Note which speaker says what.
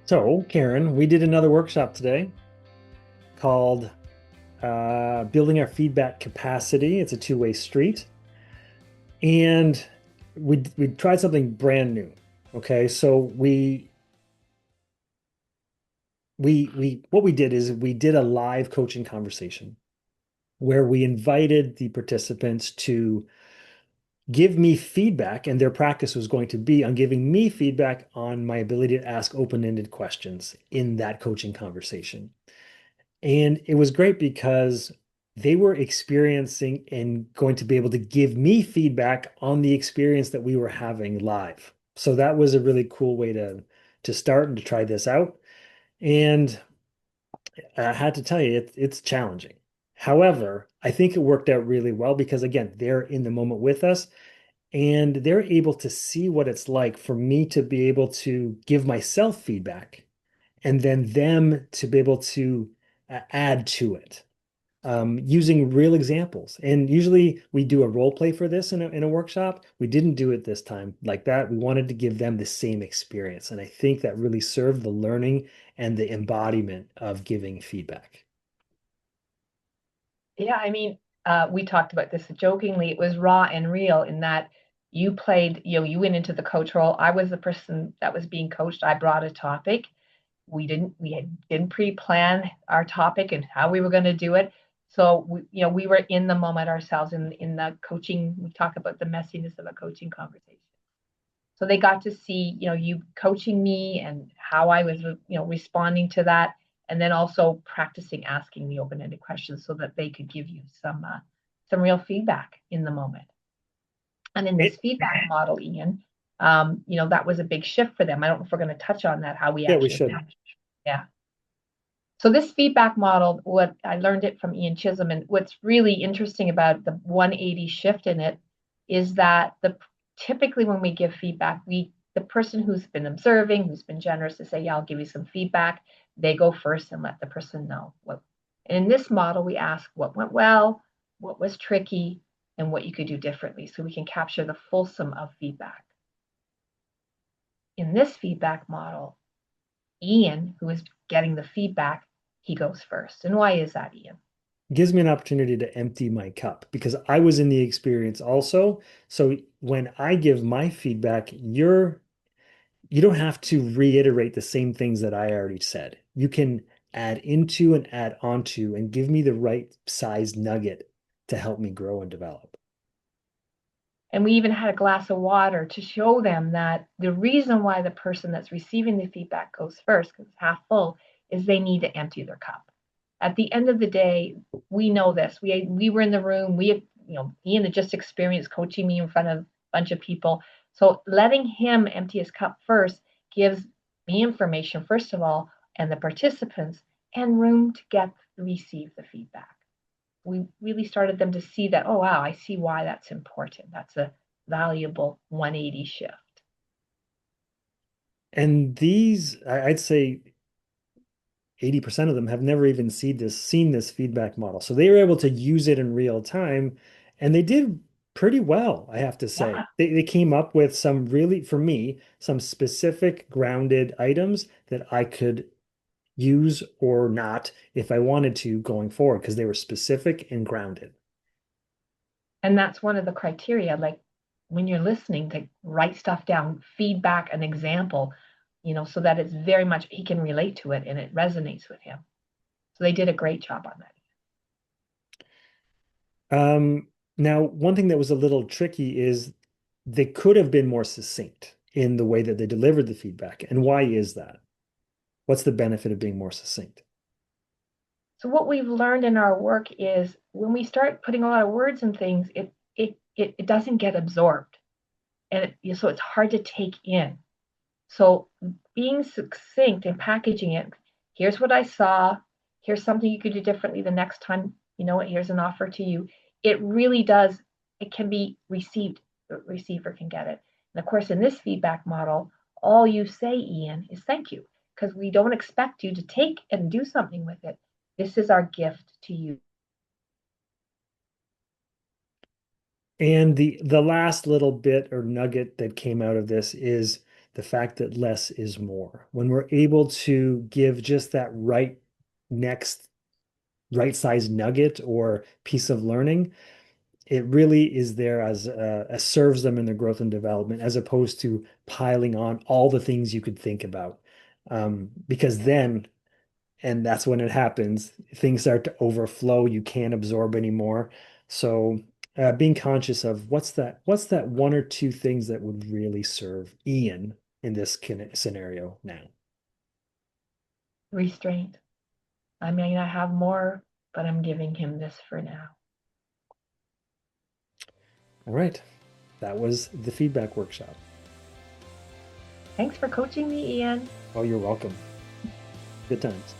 Speaker 1: So, Karen, we did another workshop today called Building Our Feedback Capacity. It's a two-way street. And we tried something brand new. Okay, so we what we did is we did a live coaching conversation where we invited the participants to give me feedback, and their practice was going to be on giving me feedback on my ability to ask open-ended questions in that coaching conversation. And it was great because they were experiencing and going to be able to give me feedback on the experience that we were having live. So that was a really cool way to start and to try this out. And I had to tell you, it's challenging. However, I think it worked out really well because again, they're in the moment with us and they're able to see what it's like for me to be able to give myself feedback and then them to be able to add to it using real examples. And usually we do a role play for this in a workshop. We didn't do it this time like that. We wanted to give them the same experience. And I think that really served the learning and the embodiment of giving feedback.
Speaker 2: Yeah, we talked about this jokingly. It was raw and real in that you played, you went into the coach role. I was the person that was being coached. I brought a topic. We didn't pre-plan our topic and how we were going to do it. So we were in the moment ourselves in the coaching. We talk about the messiness of a coaching conversation. So they got to see, you coaching me and how I was, responding to that, and then also practicing asking the open-ended questions so that they could give you some real feedback in the moment. And in this
Speaker 1: It,
Speaker 2: feedback model, Ian, that was a big shift for them. I don't know if we're going to touch on that, how we
Speaker 1: yeah, we
Speaker 2: actually
Speaker 1: should.
Speaker 2: approach. Yeah. So this feedback model, what I learned it from Ian Chisholm, and what's really interesting about the 180 shift in it is that the typically when we give feedback, the person who's been observing, who's been generous to say, yeah, I'll give you some feedback, they go first and let the person know what. And in this model, we ask what went well, what was tricky, and what you could do differently, so we can capture the fulsome of feedback. In this feedback model, Ian, who is getting the feedback, he goes first. And why is that, Ian?
Speaker 1: Gives me an opportunity to empty my cup because I was in the experience also. So when I give my feedback, you don't have to reiterate the same things that I already said. You can add into and add onto and give me the right size nugget to help me grow and develop.
Speaker 2: And we even had a glass of water to show them that the reason why the person that's receiving the feedback goes first, because it's half full, is they need to empty their cup. At the end of the day, we know this. We were in the room. Ian had just experienced coaching me in front of a bunch of people. So letting him empty his cup first gives me information, first of all, and the participants, and room to receive the feedback. We really started them to see that, oh, wow, I see why that's important. That's a valuable 180 shift.
Speaker 1: And I'd say 80% of them have never even seen this feedback model. So they were able to use it in real time and they did pretty well, I have to say.
Speaker 2: Yeah.
Speaker 1: They came up with some really, for me, some specific grounded items that I could use or not if I wanted to going forward because they were specific and grounded.
Speaker 2: And that's one of the criteria, like when you're listening, to write stuff down, feedback, an example, so that it's very much, he can relate to it and it resonates with him. So they did a great job on that.
Speaker 1: Now, one thing that was a little tricky is they could have been more succinct in the way that they delivered the feedback. And why is that? What's the benefit of being more succinct?
Speaker 2: So what we've learned in our work is when we start putting a lot of words and things, it doesn't get absorbed. And so it's hard to take in. So being succinct and packaging it, here's what I saw, here's something you could do differently the next time, here's an offer to you. It really does, it can be received, the receiver can get it. And of course, in this feedback model, all you say, Ian, is thank you, because we don't expect you to take and do something with it. This is our gift to you.
Speaker 1: And the last little bit or nugget that came out of this is the fact that less is more. When we're able to give just that next right size nugget or piece of learning, it really is there as serves them in their growth and development, as opposed to piling on all the things you could think about. Because then, and that's when it happens, things start to overflow. You can't absorb anymore. So being conscious of what's that one or two things that would really serve Ian in this scenario now.
Speaker 2: Restraint. I mean, I have more, but I'm giving him this for now.
Speaker 1: All right. That was the feedback workshop.
Speaker 2: Thanks for coaching me, Ian.
Speaker 1: Oh, you're welcome. Good times.